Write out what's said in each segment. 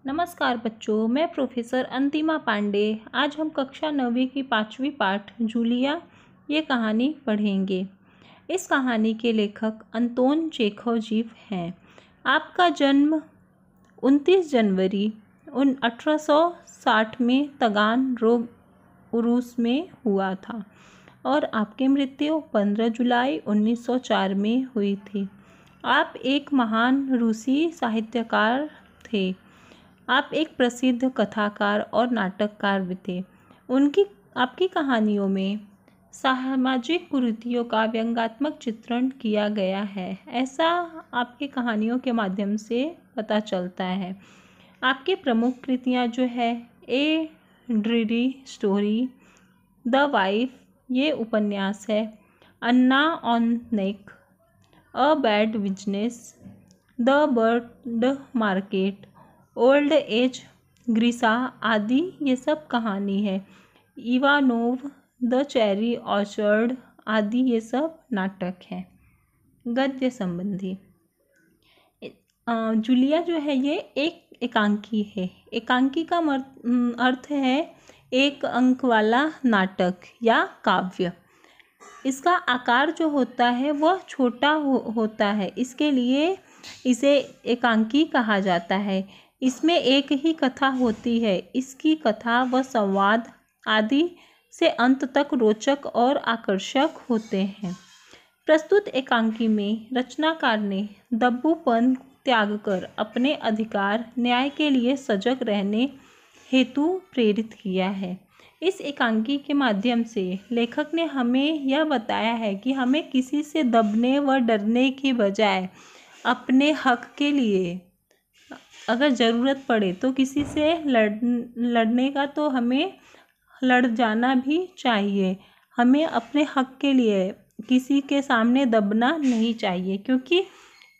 नमस्कार बच्चों, मैं प्रोफेसर अंतिमा पांडे। आज हम कक्षा 9वीं की 5वीं पाठ जूलिया ये कहानी पढ़ेंगे। इस कहानी के लेखक अंतोन चेखोव हैं। आपका जन्म 29 जनवरी 1860 में तगानरोग रूस में हुआ था और आपकी मृत्यु 15 जुलाई 1904 में हुई थी। आप एक महान रूसी साहित्यकार थे। आप एक प्रसिद्ध कथाकार और नाटककार भी थे। आपकी कहानियों में सामाजिक कुरीतियों का व्यंग्यात्मक चित्रण किया गया है, ऐसा आपकी कहानियों के माध्यम से पता चलता है। आपकी प्रमुख कृतियाँ जो है a dreary story, the wife ये उपन्यास है, Anna on neck, a bad business, the bird market, old age ग्रीसा आदि ये सब कहानी है। इवानोव, द चेरी ऑर्चर्ड आदि ये सब नाटक है। गद्य संबंधी जूलिया जो है ये एक एकांकी है। एकांकी का अर्थ है एक अंक वाला नाटक या काव्य। इसका आकार जो होता है वह छोटा होता है, इसके लिए इसे एकांकी कहा जाता है। इसमें एक ही कथा होती है। इसकी कथा व संवाद आदि से अंत तक रोचक और आकर्षक होते हैं। प्रस्तुत एकांकी में रचनाकार ने दब्बूपन त्याग कर अपने अधिकार न्याय के लिए सजग रहने हेतु प्रेरित किया है। इस एकांकी के माध्यम से लेखक ने हमें यह बताया है कि हमें किसी से दबने व डरने की बजाय अपने हक के लिए अगर ज़रूरत पड़े तो किसी से लड़ने का तो हमें लड़ जाना भी चाहिए। हमें अपने हक के लिए किसी के सामने दबना नहीं चाहिए, क्योंकि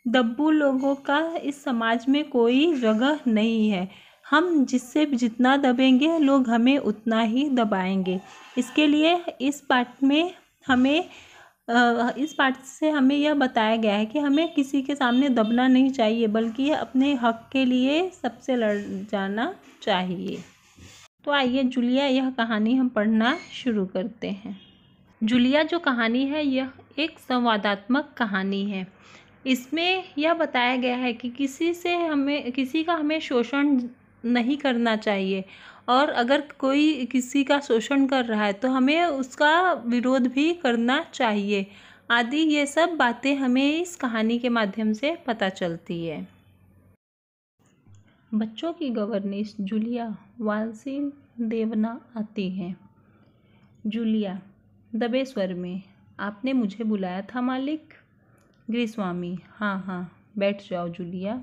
दब्बू लोगों का इस समाज में कोई जगह नहीं है। हम जिससे जितना दबेंगे लोग हमें उतना ही दबाएंगे। इसके लिए इस पाठ से हमें यह बताया गया है कि हमें किसी के सामने दबना नहीं चाहिए, बल्कि अपने हक के लिए सबसे लड़ जाना चाहिए। तो आइए जूलिया यह कहानी हम पढ़ना शुरू करते हैं। जूलिया जो कहानी है यह एक संवादात्मक कहानी है। इसमें यह बताया गया है कि किसी का हमें शोषण नहीं करना चाहिए, और अगर कोई किसी का शोषण कर रहा है तो हमें उसका विरोध भी करना चाहिए आदि ये सब बातें हमें इस कहानी के माध्यम से पता चलती है। बच्चों की गवर्नेस जूलिया वाल्सीदेवना आती है। जूलिया दबे स्वर में, आपने मुझे बुलाया था मालिक? गृहस्वामी, हाँ, बैठ जाओ जूलिया,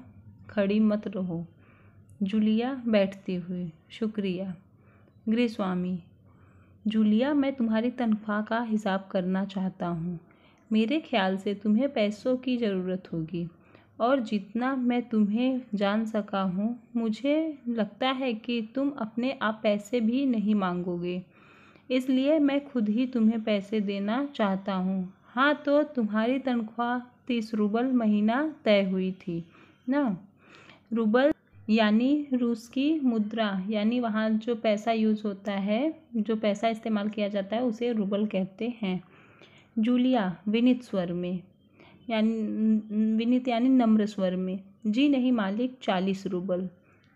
खड़ी मत रहो। जूलिया बैठती हुई, शुक्रिया। गृहस्वामी, जूलिया मैं तुम्हारी तनख्वाह का हिसाब करना चाहता हूँ। मेरे ख्याल से तुम्हें पैसों की ज़रूरत होगी, और जितना मैं तुम्हें जान सका हूँ मुझे लगता है कि तुम अपने आप पैसे भी नहीं मांगोगे, इसलिए मैं खुद ही तुम्हें पैसे देना चाहता हूँ। हाँ, तो तुम्हारी तनख्वाह 30 रूबल महीना तय हुई थी ना? रूबल यानी रूस की मुद्रा, यानी वहाँ जो पैसा यूज़ होता है, जो पैसा इस्तेमाल किया जाता है उसे रूबल कहते हैं। जूलिया विनीत स्वर में, यानी नम्र स्वर में, जी नहीं मालिक, 40 रूबल।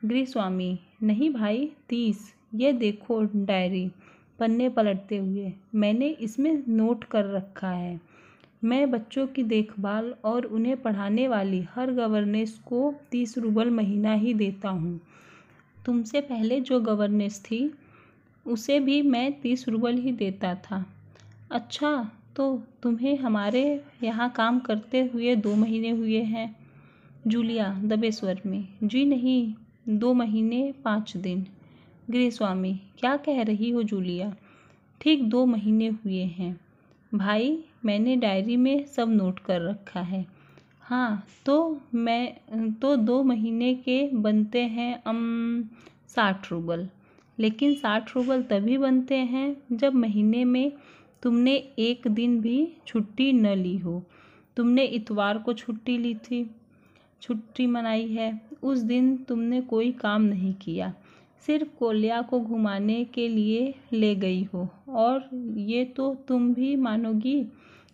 गृहस्वामी, नहीं भाई, 30। ये देखो डायरी, पन्ने पलटते हुए मैंने इसमें नोट कर रखा है। मैं बच्चों की देखभाल और उन्हें पढ़ाने वाली हर गवर्नेस को 30 रूबल महीना ही देता हूँ। तुमसे पहले जो गवर्नेस थी उसे भी मैं 30 रूबल ही देता था। अच्छा, तो तुम्हें हमारे यहाँ काम करते हुए 2 महीने हुए हैं? जूलिया दबे स्वर में, जी नहीं, 2 महीने 5 दिन। गृहस्वामी, क्या कह रही हो जूलिया? ठीक 2 महीने हुए हैं भाई, मैंने डायरी में सब नोट कर रखा है। हाँ, तो 2 महीने के बनते हैं 60 रूबल। लेकिन 60 रूबल तभी बनते हैं जब महीने में तुमने एक दिन भी छुट्टी न ली हो। तुमने इतवार को छुट्टी ली थी, छुट्टी मनाई है, उस दिन तुमने कोई काम नहीं किया, सिर्फ कोल्या को घुमाने के लिए ले गई हो। और ये तो तुम भी मानोगी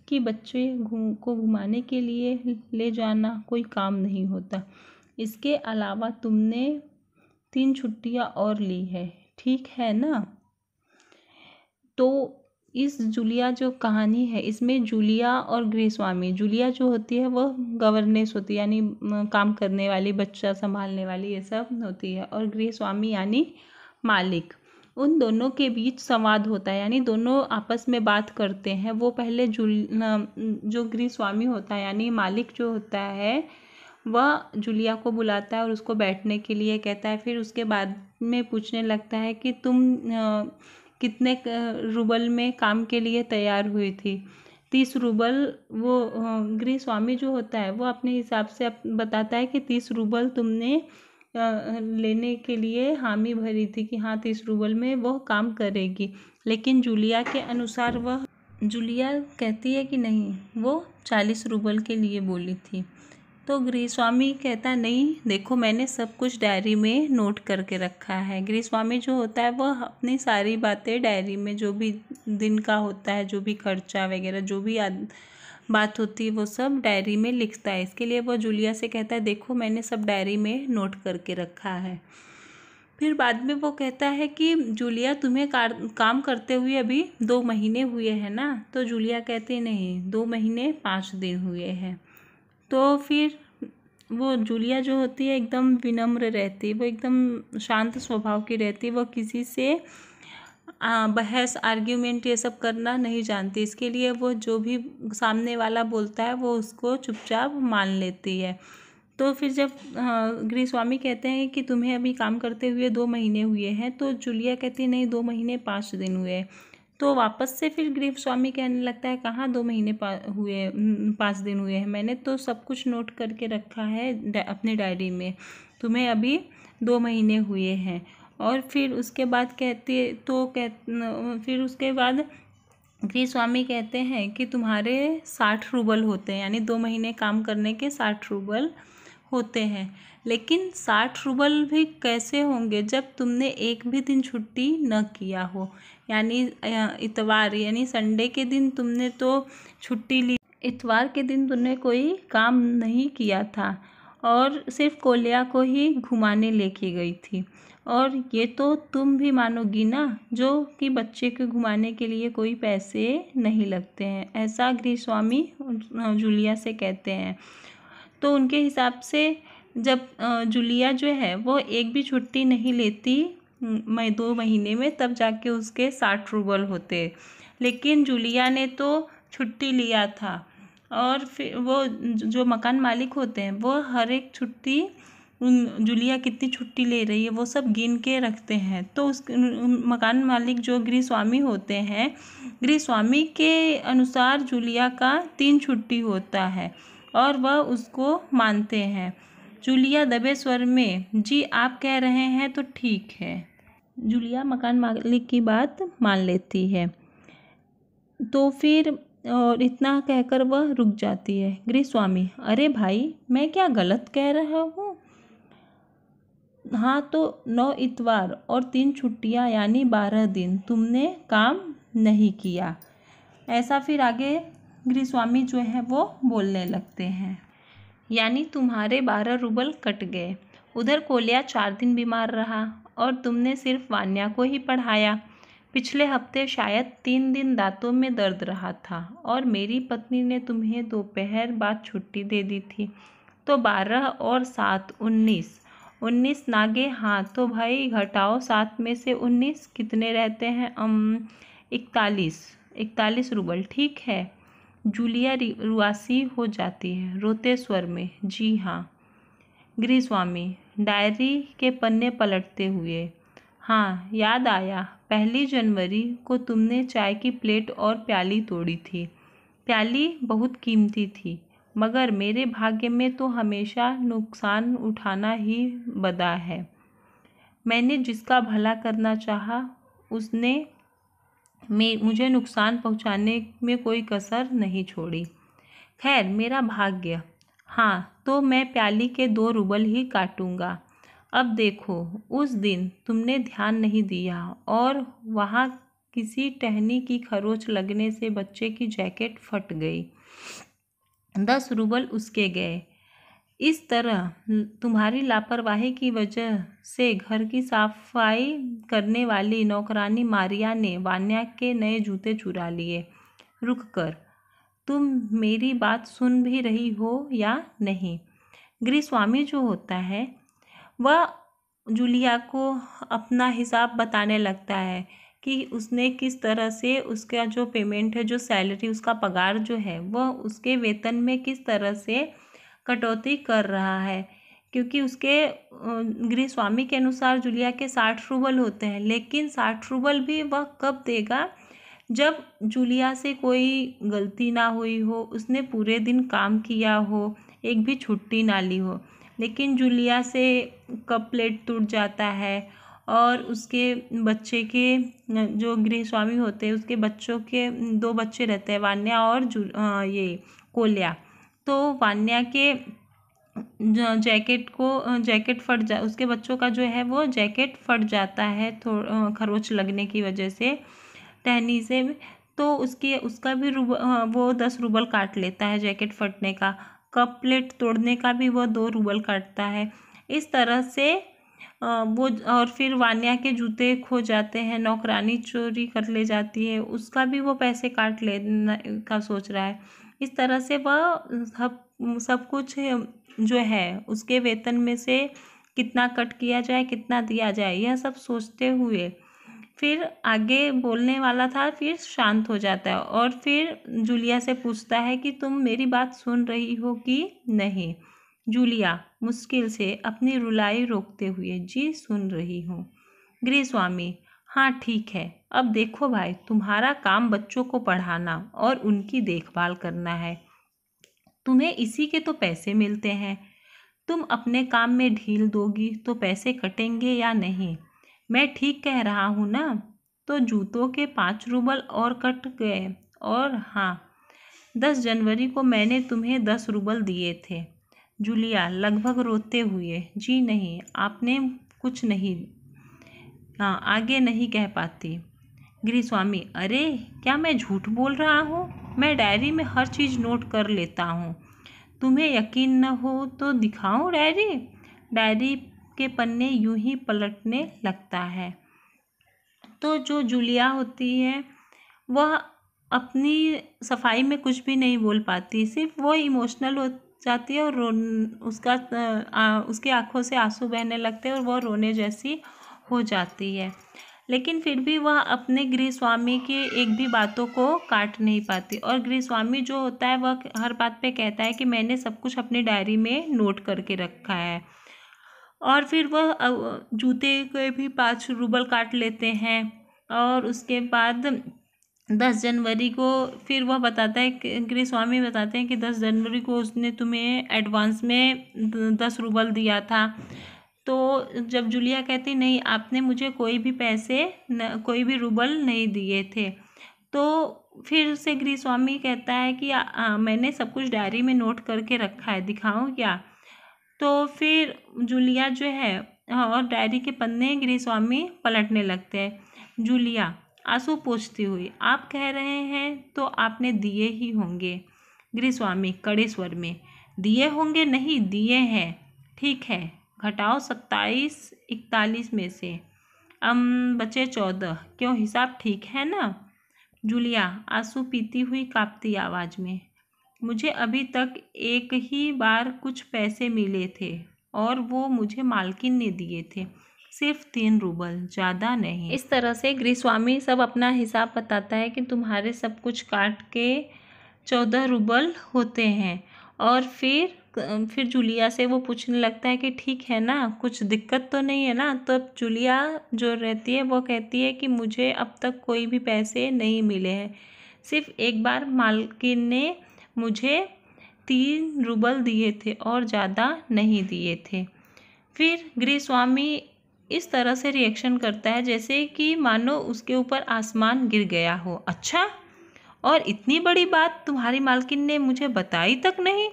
कि बच्चे को घुमाने के लिए ले जाना कोई काम नहीं होता। इसके अलावा तुमने 3 छुट्टियां और ली है, ठीक है ना? तो इस जूलिया जो कहानी है, इसमें जूलिया और गृहस्वामी, जूलिया जो होती है वह गवर्नेस होती है, यानी काम करने वाली, बच्चा संभालने वाली, ये सब होती है, और गृहस्वामी यानी मालिक। उन दोनों के बीच संवाद होता है, यानी दोनों आपस में बात करते हैं। वो पहले जो गृहस्वामी होता है यानी मालिक जो होता है वह जूलिया को बुलाता है और उसको बैठने के लिए कहता है। फिर उसके बाद में पूछने लगता है कि तुम कितने रूबल में काम के लिए तैयार हुई थी। 30 रूबल। वो गृहस्वामी जो होता है वो अपने हिसाब से बताता है कि 30 रूबल तुमने लेने के लिए हामी भरी थी कि हाँ 30 रूबल में वह काम करेगी। लेकिन जूलिया के अनुसार जूलिया कहती है कि नहीं, वो 40 रूबल के लिए बोली थी। तो गृहस्वामी कहता नहीं, देखो मैंने सब कुछ डायरी में नोट करके रखा है। गृहस्वामी जो होता है वह अपनी सारी बातें डायरी में, जो भी दिन का होता है, जो भी खर्चा वगैरह, जो भी बात होती है, वो सब डायरी में लिखता है। इसके लिए वो जूलिया से कहता है देखो मैंने सब डायरी में नोट करके रखा है। फिर बाद में वो कहता है कि जूलिया तुम्हें काम करते हुए अभी 2 महीने हुए हैं ना? तो जूलिया कहती नहीं, 2 महीने 5 दिन हुए हैं। तो फिर वो जूलिया जो होती है एकदम विनम्र रहती है, वो एकदम शांत स्वभाव की रहती है, वो किसी से बहस आर्ग्यूमेंट ये सब करना नहीं जानती। इसके लिए वो जो भी सामने वाला बोलता है वो उसको चुपचाप मान लेती है। तो फिर जब गृहस्वामी कहते हैं कि तुम्हें अभी काम करते हुए 2 महीने हुए हैं, तो जूलिया कहती नहीं 2 महीने 5 दिन हुए। तो वापस से फिर गृहस्वामी कहने लगता है कहाँ 2 महीने 5 दिन हुए हैं, मैंने तो सब कुछ नोट करके रखा है अपनी डायरी में, तुम्हें अभी 2 महीने हुए हैं। और फिर उसके बाद फिर उसके बाद गृहस्वामी कहते हैं कि तुम्हारे 60 रूबल होते हैं, यानी 2 महीने काम करने के 60 रूबल होते हैं। लेकिन 60 रूबल भी कैसे होंगे जब तुमने एक भी दिन छुट्टी न किया हो, यानी इतवार यानी संडे के दिन तुमने तो छुट्टी ली, इतवार के दिन तुमने कोई काम नहीं किया था और सिर्फ कोल्या को ही घुमाने लेके गई थी। और ये तो तुम भी मानोगी ना, जो कि बच्चे को घुमाने के लिए कोई पैसे नहीं लगते हैं, ऐसा गृहस्वामी जूलिया से कहते हैं। तो उनके हिसाब से जब जूलिया जो है वो एक भी छुट्टी नहीं लेती 2 महीने में, तब जाके उसके 60 रूबल होते। लेकिन जूलिया ने तो छुट्टी लिया था, और फिर वो जो मकान मालिक होते हैं वो हर एक छुट्टी जूलिया कितनी छुट्टी ले रही है वो सब गिन के रखते हैं। तो उस मकान मालिक जो गृहस्वामी होते हैं, गृहस्वामी के अनुसार जूलिया का 3 छुट्टी होता है और वह उसको मानते हैं। जूलिया दबे स्वर में जी आप कह रहे हैं तो ठीक है। जूलिया मकान मालिक की बात मान लेती है। तो फिर और इतना कहकर वह रुक जाती है। गृहस्वामी अरे भाई मैं क्या गलत कह रहा हूँ? हाँ तो 9 इतवार और 3 छुट्टियाँ यानी 12 दिन तुमने काम नहीं किया। ऐसा फिर आगे गृहस्वामी जो है वो बोलने लगते हैं, यानी तुम्हारे 12 रूबल कट गए। उधर कोल्या 4 दिन बीमार रहा और तुमने सिर्फ वान्या को ही पढ़ाया। पिछले हफ्ते शायद 3 दिन दांतों में दर्द रहा था और मेरी पत्नी ने तुम्हें दोपहर बाद छुट्टी दे दी थी। तो 12 और 7 19 नागे। हाँ तो भाई घटाओ 7 में से 19 कितने रहते हैं? 41 रूबल। ठीक है। जूलिया रुआसी हो जाती है रोते स्वर में। जी हाँ। गृहस्वामी डायरी के पन्ने पलटते हुए, हाँ याद आया, 1 जनवरी को तुमने चाय की प्लेट और प्याली तोड़ी थी। प्याली बहुत कीमती थी, मगर मेरे भाग्य में तो हमेशा नुकसान उठाना ही बदा है। मैंने जिसका भला करना चाहा उसने मुझे नुकसान पहुंचाने में कोई कसर नहीं छोड़ी। खैर मेरा भाग्य। हाँ, तो मैं प्याली के 2 रूबल ही काटूंगा। अब देखो, उस दिन तुमने ध्यान नहीं दिया और वहाँ किसी टहनी की खरोंच लगने से बच्चे की जैकेट फट गई। 10 रूबल उसके गए। इस तरह तुम्हारी लापरवाही की वजह से घर की सफाई करने वाली नौकरानी मारिया ने वान्या के नए जूते चुरा लिए। रुक कर, तुम मेरी बात सुन भी रही हो या नहीं? गृहस्वामी जो होता है वह जूलिया को अपना हिसाब बताने लगता है कि उसने किस तरह से उसका जो पेमेंट है, जो सैलरी, उसका पगार जो है, वह उसके वेतन में किस तरह से कटौती कर रहा है। क्योंकि उसके गृहस्वामी के अनुसार जूलिया के 60 रूबल होते हैं, लेकिन 60 रूबल भी वह कब देगा जब जूलिया से कोई गलती ना हुई हो, उसने पूरे दिन काम किया हो, एक भी छुट्टी ना ली हो। लेकिन जूलिया से कप प्लेट टूट जाता है और उसके बच्चे के जो गृहस्वामी होते हैं उसके बच्चों के 2 बच्चे रहते हैं, वान्या और ये कोल्या। तो वान्या के जैकेट फट जा उसके बच्चों का जो है वो जैकेट फट जाता है खरोंच लगने की वजह से, टहनी से। तो उसका भी वो 10 रूबल काट लेता है जैकेट फटने का। कप प्लेट तोड़ने का भी वो 2 रूबल काटता है। इस तरह से वो, और फिर वान्या के जूते खो जाते हैं, नौकरानी चोरी कर ले जाती है, उसका भी वो पैसे काट लेने का सोच रहा है। इस तरह से वह सब कुछ जो है उसके वेतन में से कितना कट किया जाए, कितना दिया जाए, यह सब सोचते हुए फिर आगे बोलने वाला था, फिर शांत हो जाता है और फिर जूलिया से पूछता है कि तुम मेरी बात सुन रही हो कि नहीं? जूलिया मुश्किल से अपनी रुलाई रोकते हुए, जी सुन रही हूँ। गृहस्वामी, हाँ ठीक है। अब देखो भाई, तुम्हारा काम बच्चों को पढ़ाना और उनकी देखभाल करना है। तुम्हें इसी के तो पैसे मिलते हैं। तुम अपने काम में ढील दोगी तो पैसे कटेंगे या नहीं? मैं ठीक कह रहा हूँ ना? तो जूतों के 5 रूबल और कट गए। और हाँ, 10 जनवरी को मैंने तुम्हें 10 रूबल दिए थे। जूलिया लगभग रोते हुए, जी नहीं, आपने कुछ नहीं। हाँ, आगे नहीं कह पाती। गृहस्वामी, अरे क्या मैं झूठ बोल रहा हूँ? मैं डायरी में हर चीज़ नोट कर लेता हूँ। तुम्हें यकीन न हो तो दिखाऊं डायरी? डायरी के पन्ने यूं ही पलटने लगता है। तो जो जूलिया होती है वह अपनी सफाई में कुछ भी नहीं बोल पाती, सिर्फ वो इमोशनल हो जाती है और उसकी आंखों से आंसू बहने लगते हैं और वह रोने जैसी हो जाती है। लेकिन फिर भी वह अपने गृहस्वामी की एक भी बातों को काट नहीं पाती और गृहस्वामी जो होता है वह हर बात पे कहता है कि मैंने सब कुछ अपनी डायरी में नोट करके रखा है। और फिर वह जूते के भी 5 रूबल काट लेते हैं और उसके बाद 10 जनवरी को फिर वह बताता है, गृहस्वामी बताते हैं कि 10 जनवरी को उसने तुम्हें एडवांस में 10 रूबल दिया था। तो जब जूलिया कहती नहीं, आपने मुझे कोई भी पैसे कोई भी रूबल नहीं दिए थे। तो फिर से गृहस्वामी कहता है कि मैंने सब कुछ डायरी में नोट करके रखा है, दिखाऊं क्या? तो फिर जूलिया जो है और डायरी के पन्ने गृहस्वामी पलटने लगते हैं। जूलिया आंसू पोंछती हुई, आप कह रहे हैं तो आपने दिए ही होंगे। गृहस्वामी कड़े स्वर में, दिए होंगे नहीं, दिए हैं। ठीक है, घटाओ 27 41 में से बचे 14। क्यों, हिसाब ठीक है ना? जूलिया आंसू पीती हुई कांपती आवाज़ में, मुझे अभी तक एक ही बार कुछ पैसे मिले थे और वो मुझे मालकिन ने दिए थे, सिर्फ 3 रूबल, ज़्यादा नहीं। इस तरह से गृहस्वामी सब अपना हिसाब बताता है कि तुम्हारे सब कुछ काट के 14 रूबल होते हैं। और फिर जूलिया से वो पूछने लगता है कि ठीक है ना, कुछ दिक्कत तो नहीं है ना? तो जूलिया जो रहती है वो कहती है कि मुझे अब तक कोई भी पैसे नहीं मिले हैं, सिर्फ एक बार मालकिन ने मुझे 3 रूबल दिए थे और ज़्यादा नहीं दिए थे। फिर गृहस्वामी इस तरह से रिएक्शन करता है जैसे कि मानो उसके ऊपर आसमान गिर गया हो। अच्छा, और इतनी बड़ी बात तुम्हारी मालकिन ने मुझे बताई तक नहीं?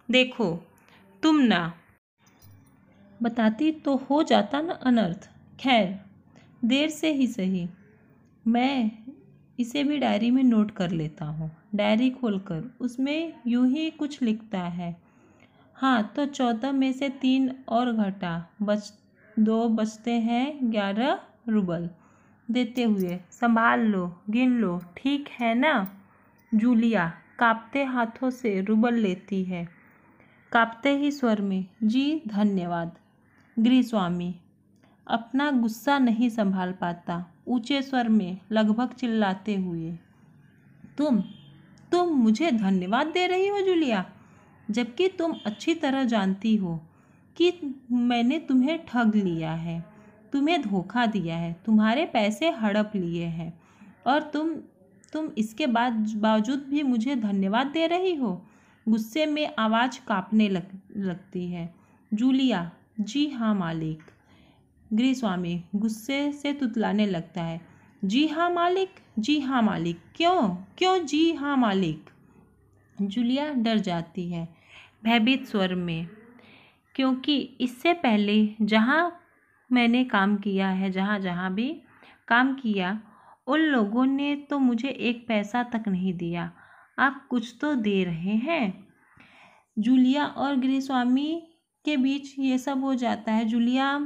देखो तुम ना बताती तो हो जाता ना अनर्थ। खैर, देर से ही सही, मैं इसे भी डायरी में नोट कर लेता हूँ। डायरी खोलकर उसमें यूं ही कुछ लिखता है। हाँ, तो 14 में से 3 और घटा 2 बचते हैं 11 रूबल। देते हुए, संभाल लो, गिन लो, ठीक है ना? जूलिया कांपते हाथों से रूबल लेती है, कांपते ही स्वर में, जी धन्यवाद। गृहस्वामी अपना गुस्सा नहीं संभाल पाता, ऊंचे स्वर में लगभग चिल्लाते हुए, तुम तुम मुझे धन्यवाद दे रही हो जूलिया, जबकि तुम अच्छी तरह जानती हो कि मैंने तुम्हें ठग लिया है, तुम्हें धोखा दिया है, तुम्हारे पैसे हड़प लिए हैं, और तुम इसके बावजूद भी मुझे धन्यवाद दे रही हो। गुस्से में आवाज़ कांपने लगती है। जूलिया, जी हाँ मालिक। गृहस्वामी गुस्से से तुतलाने लगता है, जी हाँ मालिक, जी हाँ मालिक, क्यों क्यों जी हाँ मालिक? जूलिया डर जाती है भयभीत स्वर में, क्योंकि इससे पहले जहाँ मैंने काम किया है, जहाँ जहाँ भी काम किया, उन लोगों ने तो मुझे एक पैसा तक नहीं दिया। आप कुछ तो दे रहे हैं। जूलिया और गृहस्वामी के बीच ये सब हो जाता है। जूलिया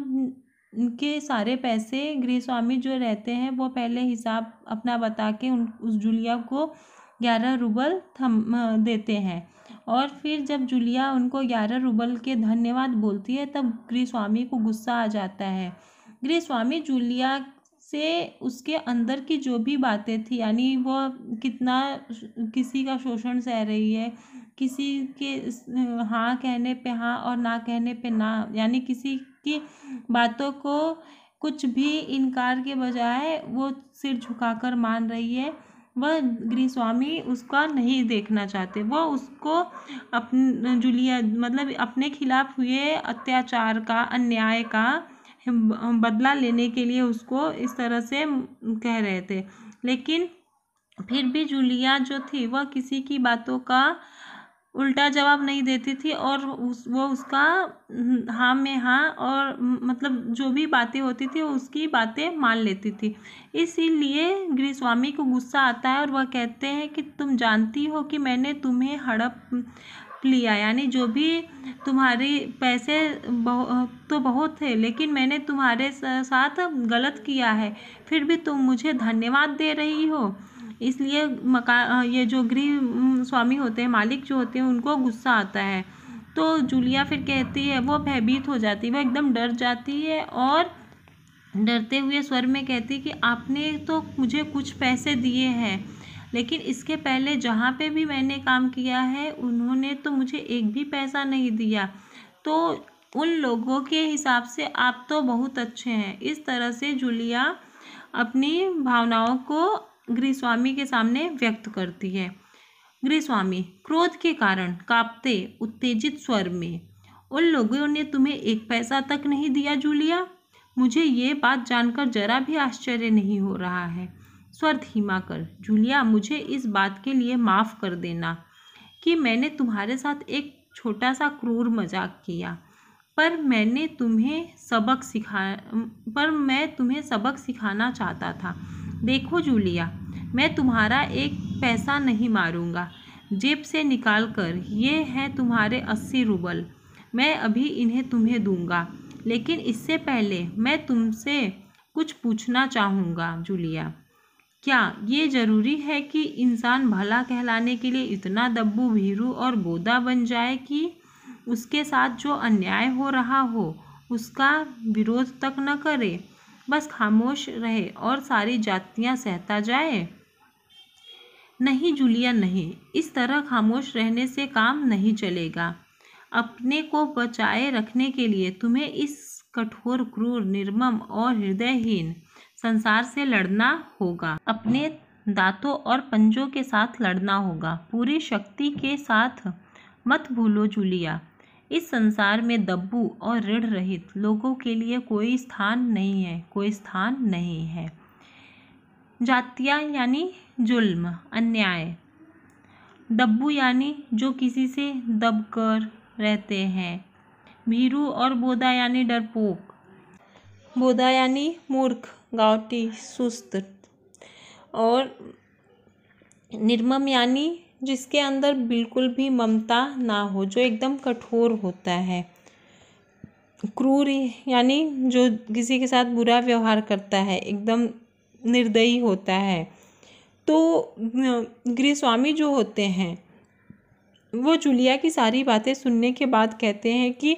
के सारे पैसे गृहस्वामी जो रहते हैं वो पहले हिसाब अपना बता के उस जूलिया को 11 रूबल देते हैं, और फिर जब जूलिया उनको 11 रूबल के धन्यवाद बोलती है तब गृहस्वामी को गुस्सा आ जाता है। गृहस्वामी जूलिया से उसके अंदर की जो भी बातें थी, यानी वो कितना किसी का शोषण सह रही है, किसी के हाँ कहने पे हाँ और ना कहने पे ना, यानी किसी की बातों को कुछ भी इनकार के बजाय वो सिर झुकाकर मान रही है, वह गृहस्वामी उसका नहीं देखना चाहते। वह उसको जूलिया मतलब अपने खिलाफ हुए अत्याचार का, अन्याय का बदला लेने के लिए उसको इस तरह से कह रहे थे। लेकिन फिर भी जूलिया जो थी वह किसी की बातों का उल्टा जवाब नहीं देती थी, और वो उसका हाँ में हाँ, और मतलब जो भी बातें होती थी उसकी बातें मान लेती थी। इसीलिए गृहस्वामी को गुस्सा आता है और वह कहते हैं कि तुम जानती हो कि मैंने तुम्हें हड़प लिया, यानी जो भी तुम्हारे पैसे तो बहुत थे, लेकिन मैंने तुम्हारे साथ गलत किया है, फिर भी तुम मुझे धन्यवाद दे रही हो। इसलिए ये जो गृह स्वामी होते हैं, मालिक जो होते हैं, उनको गुस्सा आता है। तो जूलिया फिर कहती है, वो भयभीत हो जाती है, वो एकदम डर जाती है और डरते हुए स्वर में कहती कि आपने तो मुझे कुछ पैसे दिए हैं, लेकिन इसके पहले जहाँ पे भी मैंने काम किया है उन्होंने तो मुझे एक भी पैसा नहीं दिया, तो उन लोगों के हिसाब से आप तो बहुत अच्छे हैं। इस तरह से जूलिया अपनी भावनाओं को गृहस्वामी के सामने व्यक्त करती है। गृहस्वामी क्रोध के कारण कांपते उत्तेजित स्वर में, उन लोगों ने तुम्हें एक पैसा तक नहीं दिया जूलिया? मुझे ये बात जानकर जरा भी आश्चर्य नहीं हो रहा है। स्वर धीमा कर, जूलिया मुझे इस बात के लिए माफ़ कर देना कि मैंने तुम्हारे साथ एक छोटा सा क्रूर मजाक किया, पर मैं तुम्हें सबक सिखाना चाहता था। देखो जूलिया, मैं तुम्हारा एक पैसा नहीं मारूंगा। जेब से निकाल कर ये है तुम्हारे 80 रूबल, मैं अभी इन्हें तुम्हें दूंगा, लेकिन इससे पहले मैं तुमसे कुछ पूछना चाहूँगा जूलिया। क्या ये ज़रूरी है कि इंसान भला कहलाने के लिए इतना दब्बू भीरू और गोदा बन जाए कि उसके साथ जो अन्याय हो रहा हो उसका विरोध तक न करे, बस खामोश रहे और सारी जातियां सहता जाए? नहीं जूलिया नहीं, इस तरह खामोश रहने से काम नहीं चलेगा। अपने को बचाए रखने के लिए तुम्हें इस कठोर, क्रूर, निर्मम और हृदयहीन संसार से लड़ना होगा। अपने दांतों और पंजों के साथ लड़ना होगा, पूरी शक्ति के साथ। मत भूलो जूलिया, इस संसार में दब्बू और ऋण रहित लोगों के लिए कोई स्थान नहीं है, कोई स्थान नहीं है। जातियाँ यानी जुल्म, अन्याय, दब्बू यानी जो किसी से दब कर रहते हैं। भीरू और बोधा यानी डरपोक। बोधा यानी मूर्ख, गावटी, सुस्त। और निर्मम यानी जिसके अंदर बिल्कुल भी ममता ना हो, जो एकदम कठोर होता है। क्रूर यानी जो किसी के साथ बुरा व्यवहार करता है, एकदम निर्दयी होता है। तो गृहस्वामी जो होते हैं वो जूलिया की सारी बातें सुनने के बाद कहते हैं कि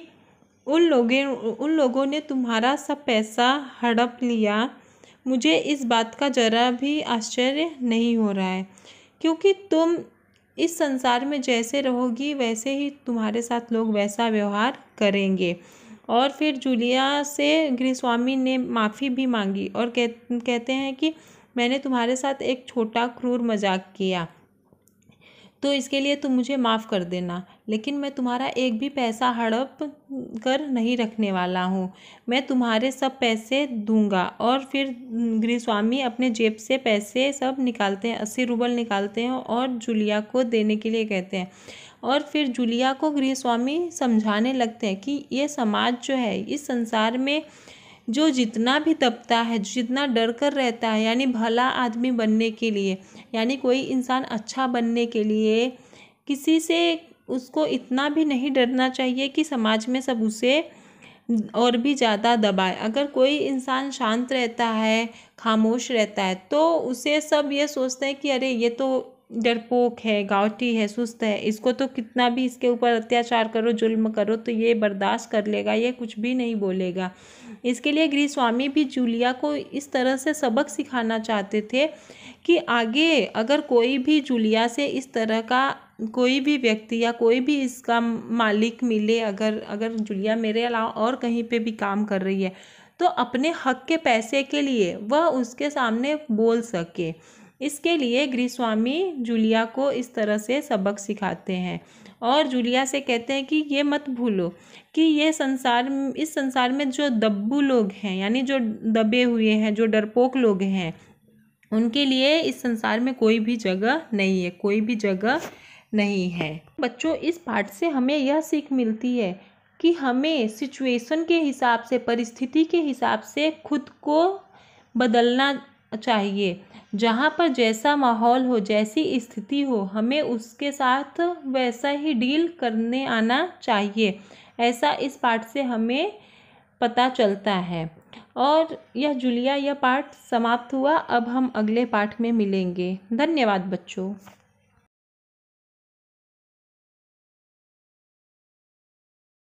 उन लोगों ने तुम्हारा सब पैसा हड़प लिया। मुझे इस बात का जरा भी आश्चर्य नहीं हो रहा है, क्योंकि तुम इस संसार में जैसे रहोगी वैसे ही तुम्हारे साथ लोग वैसा व्यवहार करेंगे। और फिर जूलिया से गृहस्वामी ने माफ़ी भी मांगी और कहते हैं कि मैंने तुम्हारे साथ एक छोटा क्रूर मजाक किया, तो इसके लिए तुम मुझे माफ़ कर देना, लेकिन मैं तुम्हारा एक भी पैसा हड़प कर नहीं रखने वाला हूँ। मैं तुम्हारे सब पैसे दूंगा। और फिर गृहस्वामी अपने जेब से पैसे सब निकालते हैं, 80 रूबल निकालते हैं और जूलिया को देने के लिए कहते हैं। और फिर जूलिया को गृहस्वामी समझाने लगते हैं कि ये समाज जो है, इस संसार में जो जितना भी दबता है, जितना डर कर रहता है, यानी भला आदमी बनने के लिए, यानी कोई इंसान अच्छा बनने के लिए किसी से उसको इतना भी नहीं डरना चाहिए कि समाज में सब उसे और भी ज़्यादा दबाए। अगर कोई इंसान शांत रहता है, खामोश रहता है, तो उसे सब ये सोचते हैं कि अरे ये तो डरपोक है, गावटी है, सुस्त है, इसको तो कितना भी इसके ऊपर अत्याचार करो, जुल्म करो तो ये बर्दाश्त कर लेगा, ये कुछ भी नहीं बोलेगा। इसके लिए गृहस्वामी भी जूलिया को इस तरह से सबक सिखाना चाहते थे कि आगे अगर कोई भी जूलिया से इस तरह का कोई भी व्यक्ति या कोई भी इसका मालिक मिले, अगर जूलिया मेरे अलावा और कहीं पे भी काम कर रही है, तो अपने हक के पैसे के लिए वह उसके सामने बोल सके। इसके लिए गृहस्वामी जूलिया को इस तरह से सबक सिखाते हैं और जूलिया से कहते हैं कि ये मत भूलो कि इस संसार में जो दब्बू लोग हैं, यानी जो दबे हुए हैं, जो डरपोक लोग हैं, उनके लिए इस संसार में कोई भी जगह नहीं है, कोई भी जगह नहीं है। बच्चों, इस पाठ से हमें यह सीख मिलती है कि हमें सिचुएशन के हिसाब से, परिस्थिति के हिसाब से खुद को बदलना चाहिए। जहाँ पर जैसा माहौल हो, जैसी स्थिति हो, हमें उसके साथ वैसा ही डील करने आना चाहिए। ऐसा इस पाठ से हमें पता चलता है। और यह पाठ समाप्त हुआ। अब हम अगले पाठ में मिलेंगे। धन्यवाद बच्चों।